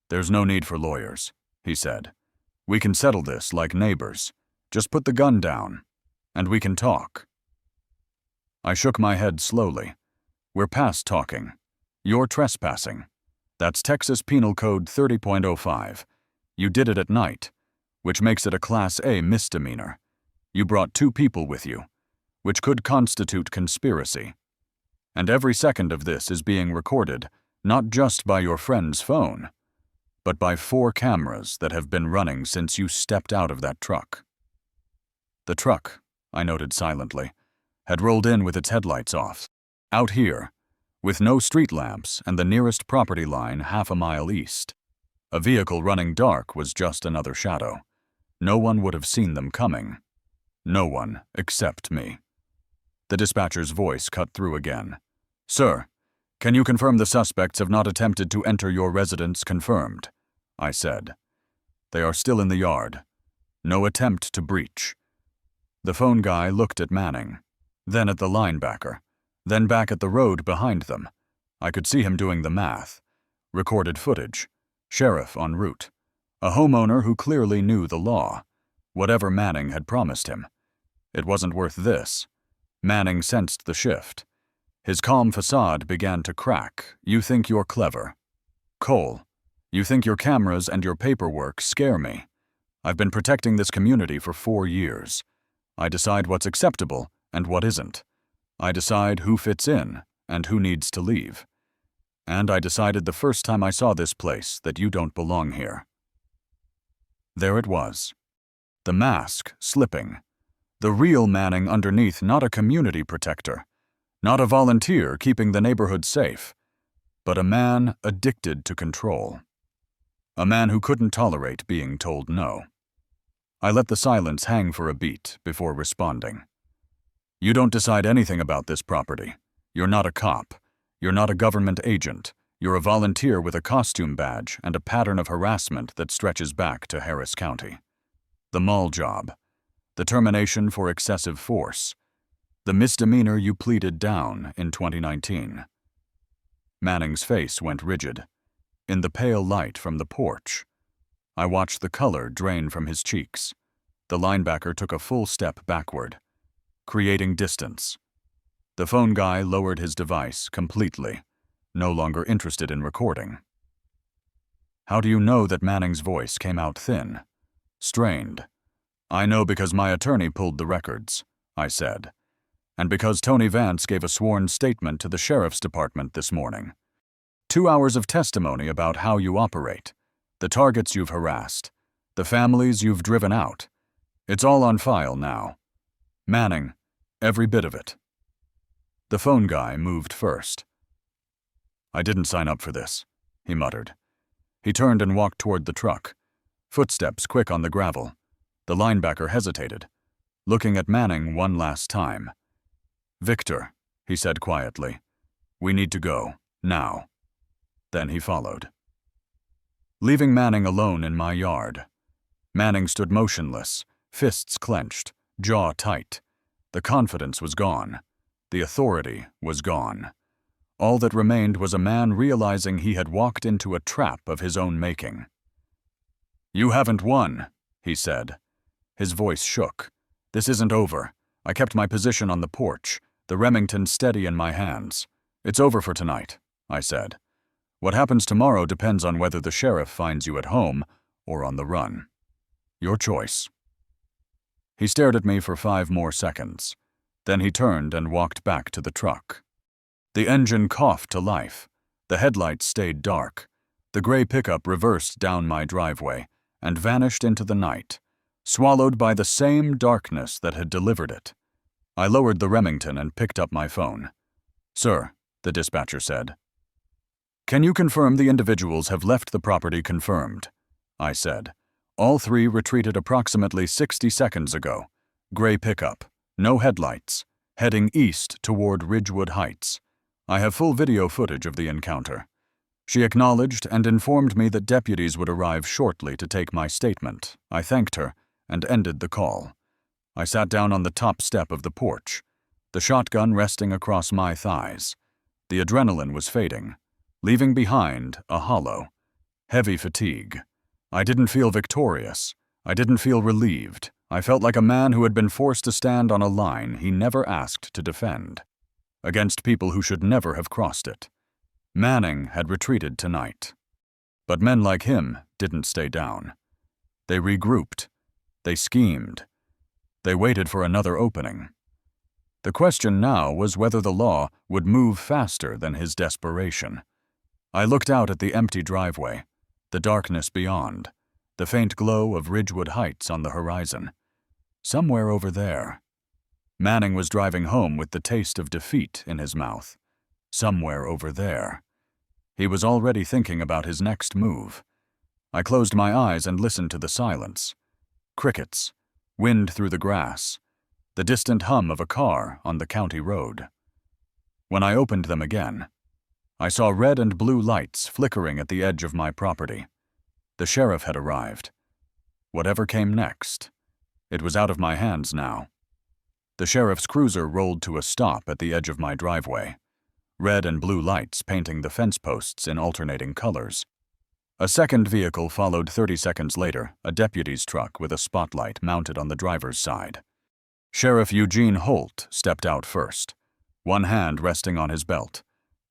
"There's no need for lawyers," he said. "We can settle this like neighbors. Just put the gun down, and we can talk." I shook my head slowly. "We're past talking. You're trespassing. That's Texas Penal Code 30.05. You did it at night, which makes it a Class A misdemeanor. You brought 2 people with you, which could constitute conspiracy. And every second of this is being recorded, not just by your friend's phone, but by 4 cameras that have been running since you stepped out of that truck." The truck, I noted silently, had rolled in with its headlights off. Out here, with no street lamps and the nearest property line half a mile east. A vehicle running dark was just another shadow. No one would have seen them coming. No one except me. The dispatcher's voice cut through again. "Sir, can you confirm the suspects have not attempted to enter your residence?" "Confirmed," I said. "They are still in the yard. No attempt to breach." The phone guy looked at Manning, then at the linebacker, then back at the road behind them. I could see him doing the math. Recorded footage. Sheriff en route. A homeowner who clearly knew the law. Whatever Manning had promised him. It wasn't worth this. Manning sensed the shift. His calm facade began to crack. "You think you're clever. Cole, you think your cameras and your paperwork scare me. I've been protecting this community for 4 years. I decide what's acceptable and what isn't. I decide who fits in and who needs to leave. And I decided the first time I saw this place that you don't belong here." There it was. The mask slipping. The real Manning underneath, not a community protector, not a volunteer keeping the neighborhood safe, but a man addicted to control. A man who couldn't tolerate being told no. I let the silence hang for a beat before responding. "You don't decide anything about this property. You're not a cop. You're not a government agent. You're a volunteer with a costume badge and a pattern of harassment that stretches back to Harris County. The mall job. The termination for excessive force. The misdemeanor you pleaded down in 2019. Manning's face went rigid. In the pale light from the porch, I watched the color drain from his cheeks. The linebacker took a full step backward, creating distance. The phone guy lowered his device completely, no longer interested in recording. How do you know that Manning's voice came out thin, strained? I know because my attorney pulled the records, I said, and because Tony Vance gave a sworn statement to the sheriff's department this morning. 2 hours of testimony about how you operate, the targets you've harassed, the families you've driven out. It's all on file now. Manning, every bit of it. The phone guy moved first. I didn't sign up for this, he muttered. He turned and walked toward the truck, footsteps quick on the gravel. The linebacker hesitated, looking at Manning one last time. Victor, he said quietly, we need to go, now. Then he followed. Leaving Manning alone in my yard. Manning stood motionless, fists clenched, jaw tight. The confidence was gone. The authority was gone. All that remained was a man realizing he had walked into a trap of his own making. You haven't won, he said. His voice shook. This isn't over. I kept my position on the porch, the Remington steady in my hands. It's over for tonight, I said. What happens tomorrow depends on whether the sheriff finds you at home or on the run. Your choice. He stared at me for 5 more seconds. Then he turned and walked back to the truck. The engine coughed to life. The headlights stayed dark. The gray pickup reversed down my driveway and vanished into the night, swallowed by the same darkness that had delivered it. I lowered the Remington and picked up my phone. Sir, the dispatcher said. Can you confirm the individuals have left the property confirmed? I said. All 3 retreated approximately 60 seconds ago. Gray pickup, no headlights, heading east toward Ridgewood Heights. I have full video footage of the encounter. She acknowledged and informed me that deputies would arrive shortly to take my statement. I thanked her and ended the call. I sat down on the top step of the porch, the shotgun resting across my thighs. The adrenaline was fading, leaving behind a hollow, heavy fatigue. I didn't feel victorious. I didn't feel relieved. I felt like a man who had been forced to stand on a line he never asked to defend, against people who should never have crossed it. Manning had retreated tonight. But men like him didn't stay down. They regrouped. They schemed. They waited for another opening. The question now was whether the law would move faster than his desperation. I looked out at the empty driveway, the darkness beyond, the faint glow of Ridgewood Heights on the horizon. Somewhere over there. Manning was driving home with the taste of defeat in his mouth. Somewhere over there. He was already thinking about his next move. I closed my eyes and listened to the silence. Crickets, wind through the grass, the distant hum of a car on the county road. When I opened them again, I saw red and blue lights flickering at the edge of my property. The sheriff had arrived. Whatever came next, it was out of my hands now. The sheriff's cruiser rolled to a stop at the edge of my driveway, red and blue lights painting the fence posts in alternating colors. A second vehicle followed 30 seconds later, a deputy's truck with a spotlight mounted on the driver's side. Sheriff Eugene Holt stepped out first, one hand resting on his belt,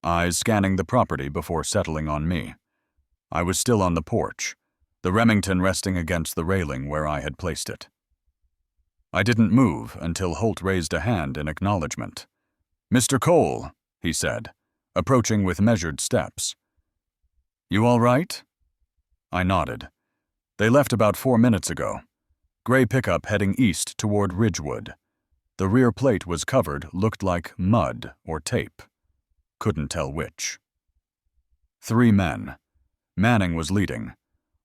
eyes scanning the property before settling on me. I was still on the porch, the Remington resting against the railing where I had placed it. I didn't move until Holt raised a hand in acknowledgement. "Mr. Cole," he said, approaching with measured steps. "You all right?" I nodded. They left about 4 minutes ago. Gray pickup heading east toward Ridgewood. The rear plate was covered, looked like mud or tape. Couldn't tell which. 3 men. Manning was leading.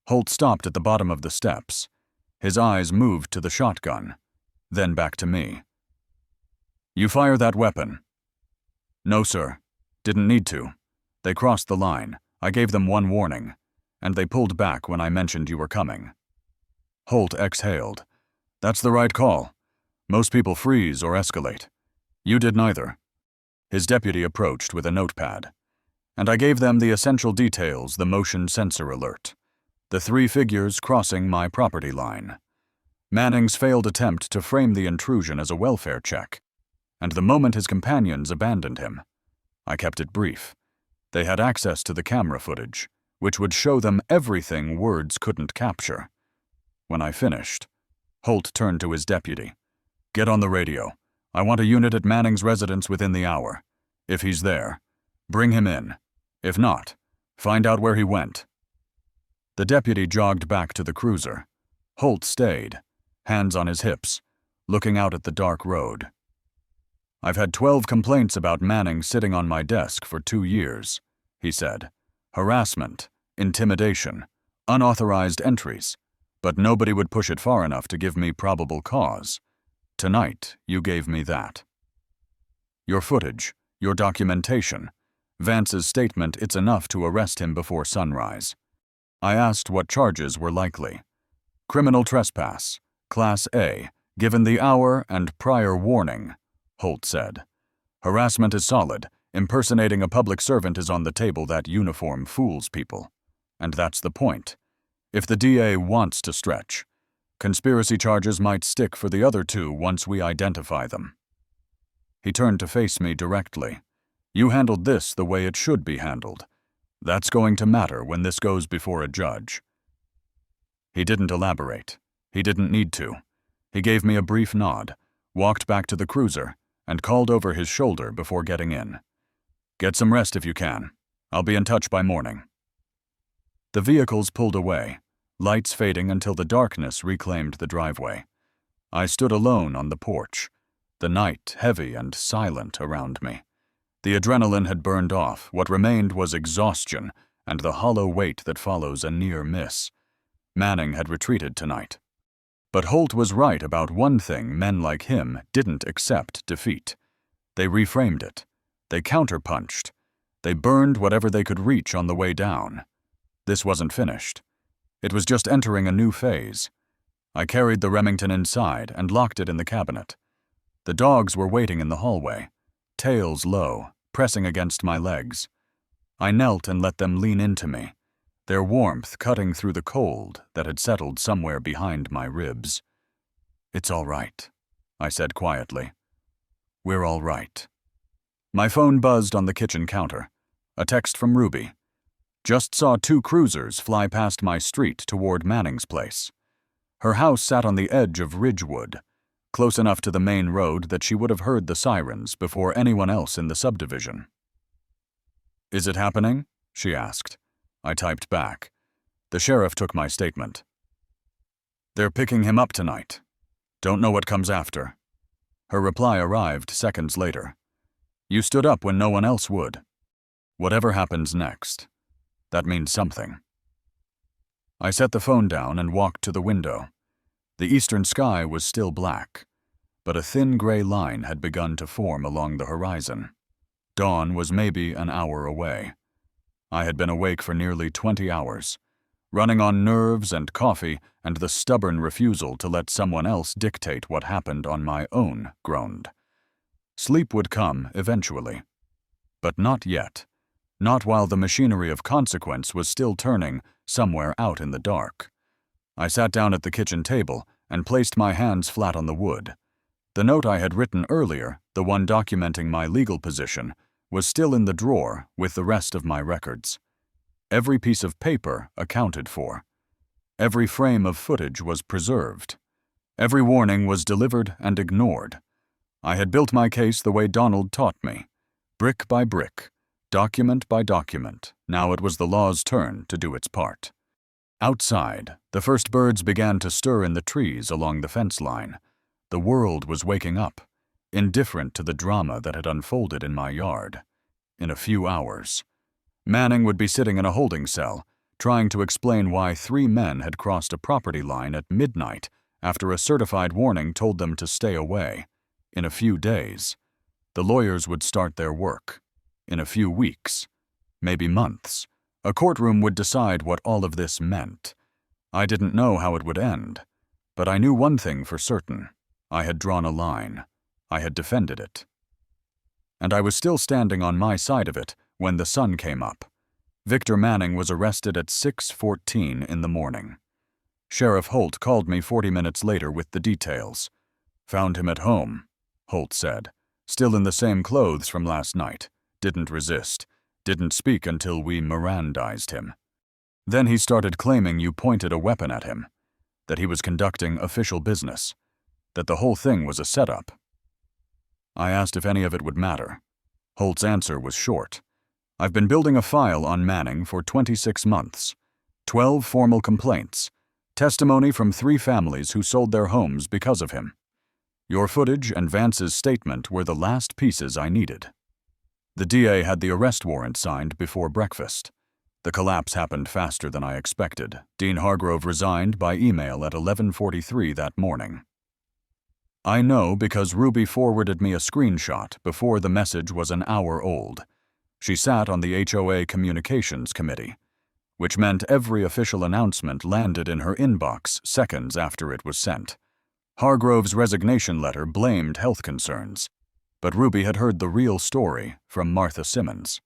Holt stopped at the bottom of the steps. His eyes moved to the shotgun, then back to me. "You fire that weapon?" "No, sir. Didn't need to. They crossed the line. I gave them one warning, and they pulled back when I mentioned you were coming." Holt exhaled. "That's the right call. Most people freeze or escalate. You did neither." His deputy approached with a notepad, and I gave them the essential details, the motion sensor alert, the 3 figures crossing my property line, Manning's failed attempt to frame the intrusion as a welfare check, and the moment his companions abandoned him. I kept it brief. They had access to the camera footage, which would show them everything words couldn't capture. When I finished, Holt turned to his deputy. "Get on the radio. I want a unit at Manning's residence within the hour. If he's there, bring him in. If not, find out where he went." The deputy jogged back to the cruiser. Holt stayed, hands on his hips, looking out at the dark road. "I've had 12 complaints about Manning sitting on my desk for 2 years, he said. Harassment, intimidation, unauthorized entries, but nobody would push it far enough to give me probable cause. Tonight, you gave me that. Your footage, your documentation, Vance's statement it's enough to arrest him before sunrise. I asked what charges were likely. Criminal trespass, Class A, given the hour and prior warning, Holt said. Harassment is solid. Impersonating a public servant is on the table. That uniform fools people. And that's the point. If the DA wants to stretch, conspiracy charges might stick for the other 2 once we identify them." He turned to face me directly. "You handled this the way it should be handled. That's going to matter when this goes before a judge." He didn't elaborate. He didn't need to. He gave me a brief nod, walked back to the cruiser, and called over his shoulder before getting in. "Get some rest if you can. I'll be in touch by morning." The vehicles pulled away, lights fading until the darkness reclaimed the driveway. I stood alone on the porch, the night heavy and silent around me. The adrenaline had burned off. What remained was exhaustion and the hollow weight that follows a near miss. Manning had retreated tonight. But Holt was right about one thing: men like him didn't accept defeat. They reframed it. They counterpunched. They burned whatever they could reach on the way down. This wasn't finished. It was just entering a new phase. I carried the Remington inside and locked it in the cabinet. The dogs were waiting in the hallway, tails low, pressing against my legs. I knelt and let them lean into me, their warmth cutting through the cold that had settled somewhere behind my ribs. "It's all right," I said quietly. "We're all right." My phone buzzed on the kitchen counter. A text from Ruby. "Just saw 2 cruisers fly past my street toward Manning's place." Her house sat on the edge of Ridgewood, close enough to the main road that she would have heard the sirens before anyone else in the subdivision. "Is it happening?" she asked. I typed back. The sheriff took my statement. "They're picking him up tonight. Don't know what comes after." Her reply arrived seconds later. "You stood up when no one else would. Whatever happens next, that means something." I set the phone down and walked to the window. The eastern sky was still black, but a thin gray line had begun to form along the horizon. Dawn was maybe an hour away. I had been awake for nearly 20 hours, running on nerves and coffee and the stubborn refusal to let someone else dictate what happened on my own ground. Sleep would come eventually, but not yet. Not while the machinery of consequence was still turning somewhere out in the dark. I sat down at the kitchen table and placed my hands flat on the wood. The note I had written earlier, the one documenting my legal position, was still in the drawer with the rest of my records. Every piece of paper accounted for. Every frame of footage was preserved. Every warning was delivered and ignored. I had built my case the way Donald taught me, brick by brick, document by document. Now it was the law's turn to do its part. Outside, the first birds began to stir in the trees along the fence line. The world was waking up, indifferent to the drama that had unfolded in my yard. In a few hours, Manning would be sitting in a holding cell, trying to explain why 3 men had crossed a property line at midnight after a certified warning told them to stay away. In a few days, the lawyers would start their work. In a few weeks, maybe months. A courtroom would decide what all of this meant. I didn't know how it would end, but I knew one thing for certain. I had drawn a line. I had defended it. And I was still standing on my side of it when the sun came up. Victor Manning was arrested at 6:14 in the morning. Sheriff Holt called me 40 minutes later with the details. "Found him at home," Holt said. "Still in the same clothes from last night. Didn't resist. Didn't speak until we Mirandized him. Then he started claiming you pointed a weapon at him, that he was conducting official business, that the whole thing was a setup." I asked if any of it would matter. Holt's answer was short. "I've been building a file on Manning for 26 months. 12 formal complaints. Testimony from 3 families who sold their homes because of him. Your footage and Vance's statement were the last pieces I needed." The DA had the arrest warrant signed before breakfast. The collapse happened faster than I expected. Dean Hargrove resigned by email at 11:43 that morning. I know because Ruby forwarded me a screenshot before the message was an hour old. She sat on the HOA Communications Committee, which meant every official announcement landed in her inbox seconds after it was sent. Hargrove's resignation letter blamed health concerns, but Ruby had heard the real story from Martha Simmons.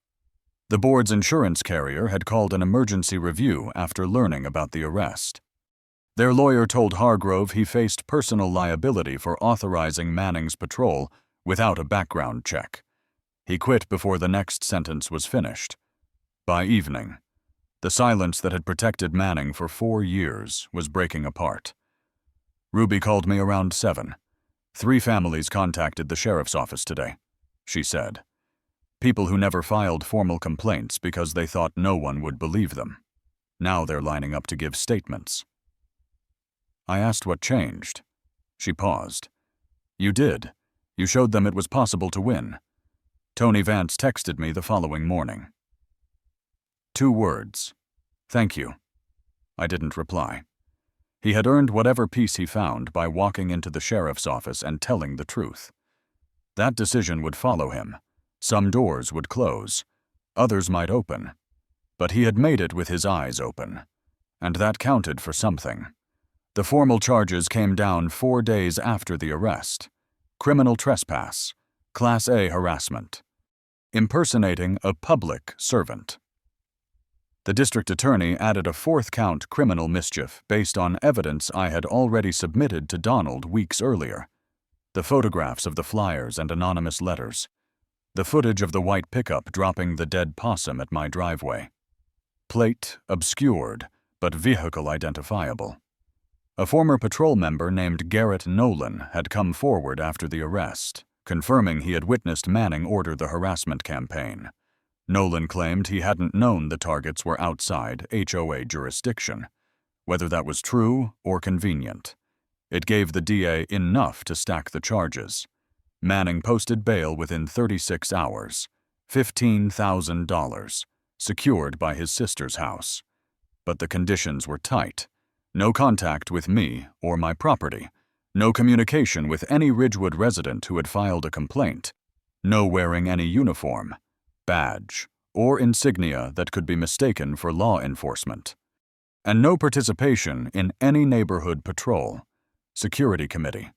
The board's insurance carrier had called an emergency review after learning about the arrest. Their lawyer told Hargrove he faced personal liability for authorizing Manning's patrol without a background check. He quit before the next sentence was finished. By evening, the silence that had protected Manning for 4 years was breaking apart. Ruby called me around 7. 3 families contacted the sheriff's office today, she said. People who never filed formal complaints because they thought no one would believe them. Now they're lining up to give statements. I asked what changed. She paused. "You did. You showed them it was possible to win." Tony Vance texted me the following morning. 2 words. "Thank you." I didn't reply. He had earned whatever peace he found by walking into the sheriff's office and telling the truth. That decision would follow him. Some doors would close. Others might open. But he had made it with his eyes open. And that counted for something. The formal charges came down 4 days after the arrest. Criminal trespass, Class A harassment, impersonating a public servant. The district attorney added a 4th count criminal mischief based on evidence I had already submitted to Donald weeks earlier. The photographs of the flyers and anonymous letters. The footage of the white pickup dropping the dead possum at my driveway. Plate obscured, but vehicle identifiable. A former patrol member named Garrett Nolan had come forward after the arrest, confirming he had witnessed Manning order the harassment campaign. Nolan claimed he hadn't known the targets were outside HOA jurisdiction, whether that was true or convenient. It gave the DA enough to stack the charges. Manning posted bail within 36 hours, $15,000, secured by his sister's house. But the conditions were tight. No contact with me or my property. No communication with any Ridgewood resident who had filed a complaint. No wearing any uniform, badge, or insignia that could be mistaken for law enforcement. And no participation in any neighborhood patrol, security committee,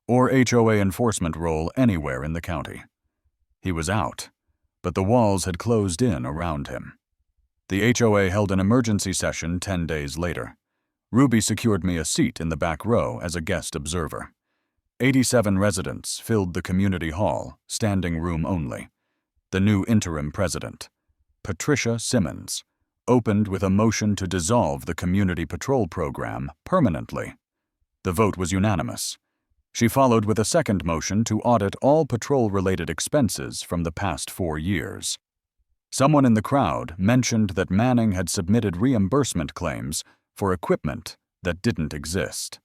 or HOA enforcement role anywhere in the county. He was out, but the walls had closed in around him. The HOA held an emergency session 10 days later. Ruby secured me a seat in the back row as a guest observer. 87 residents filled the community hall, standing room only. The new interim president, Patricia Simmons, opened with a motion to dissolve the community patrol program permanently. The vote was unanimous. She followed with a second motion to audit all patrol-related expenses from the past 4 years. Someone in the crowd mentioned that Manning had submitted reimbursement claims for equipment that didn't exist.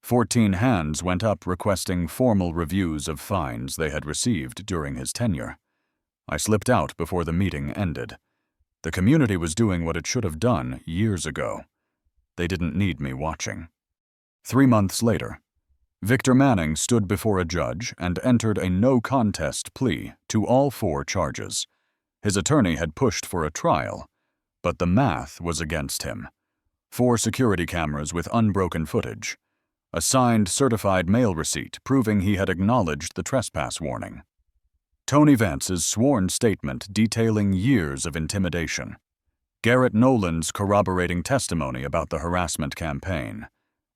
14 hands went up requesting formal reviews of fines they had received during his tenure. I slipped out before the meeting ended. The community was doing what it should have done years ago. They didn't need me watching. 3 months later, Victor Manning stood before a judge and entered a no-contest plea to all 4 charges. His attorney had pushed for a trial, but the math was against him. 4 security cameras with unbroken footage. A signed certified mail receipt proving he had acknowledged the trespass warning. Tony Vance's sworn statement detailing years of intimidation. Garrett Nolan's corroborating testimony about the harassment campaign.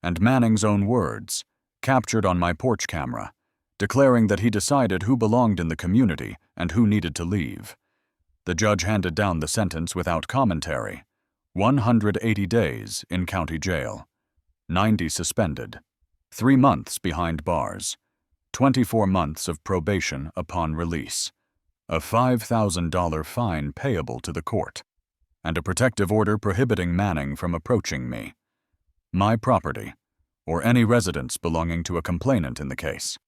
And Manning's own words, captured on my porch camera, declaring that he decided who belonged in the community and who needed to leave. The judge handed down the sentence without commentary. 180 days in county jail. 90 suspended. 3 months behind bars. 24 months of probation upon release. A $5,000 fine payable to the court. And a protective order prohibiting Manning from approaching me. My property, or any residence belonging to a complainant in the case.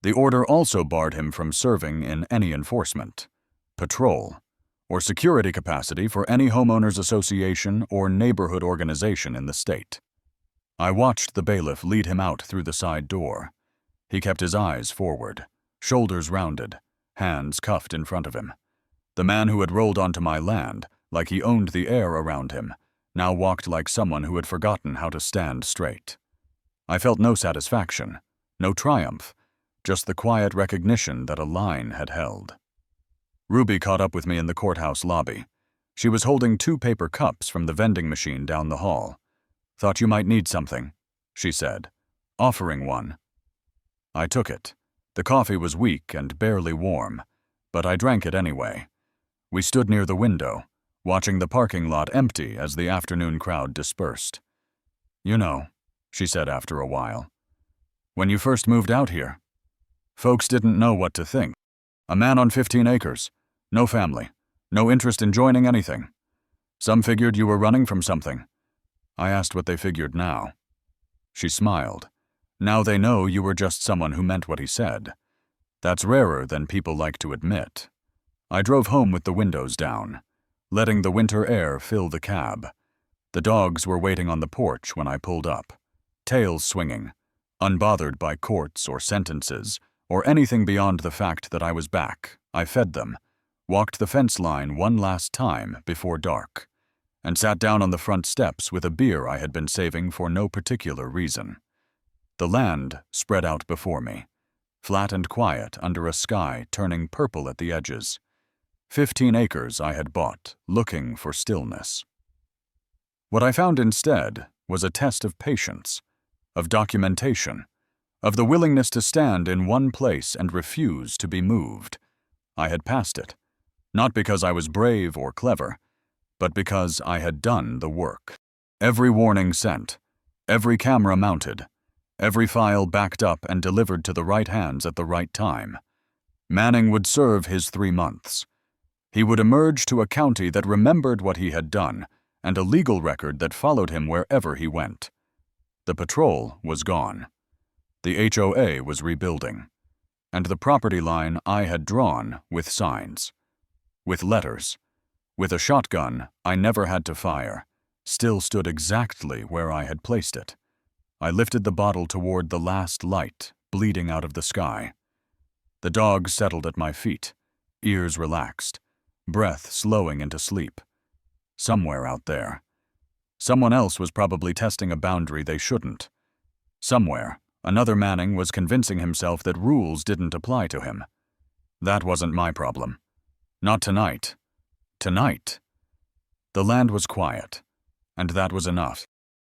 The order also barred him from serving in any enforcement, patrol, or security capacity for any homeowners association or neighborhood organization in the state. I watched the bailiff lead him out through the side door. He kept his eyes forward, shoulders rounded, hands cuffed in front of him. The man who had rolled onto my land, like he owned the air around him, now walked like someone who had forgotten how to stand straight. I felt no satisfaction, no triumph, just the quiet recognition that a line had held. Ruby caught up with me in the courthouse lobby. She was holding 2 paper cups from the vending machine down the hall. "Thought you might need something," she said, offering one. I took it. The coffee was weak and barely warm, but I drank it anyway. We stood near the window, watching the parking lot empty as the afternoon crowd dispersed. "You know," she said after a while, "when you first moved out here, folks didn't know what to think. A man on 15 acres, no family, no interest in joining anything. Some figured you were running from something." I asked what they figured now. She smiled. "Now they know you were just someone who meant what he said. That's rarer than people like to admit." I drove home with the windows down, letting the winter air fill the cab. The dogs were waiting on the porch when I pulled up, tails swinging, unbothered by courts or sentences, or anything beyond the fact that I was back. I fed them, walked the fence line one last time before dark, and sat down on the front steps with a beer I had been saving for no particular reason. The land spread out before me, flat and quiet under a sky turning purple at the edges. 15 acres I had bought, looking for stillness. What I found instead was a test of patience, of documentation, of the willingness to stand in one place and refuse to be moved. I had passed it, not because I was brave or clever, but because I had done the work. Every warning sent, every camera mounted, every file backed up and delivered to the right hands at the right time. Manning would serve his 3 months. He would emerge to a county that remembered what he had done and a legal record that followed him wherever he went. The patrol was gone. The HOA was rebuilding. And the property line I had drawn with signs, with letters, with a shotgun I never had to fire, still stood exactly where I had placed it. I lifted the bottle toward the last light, bleeding out of the sky. The dog settled at my feet, ears relaxed, breath slowing into sleep. Somewhere out there. Someone else was probably testing a boundary they shouldn't. Somewhere, another Manning was convincing himself that rules didn't apply to him. That wasn't my problem. Not tonight. Tonight. The land was quiet, and that was enough.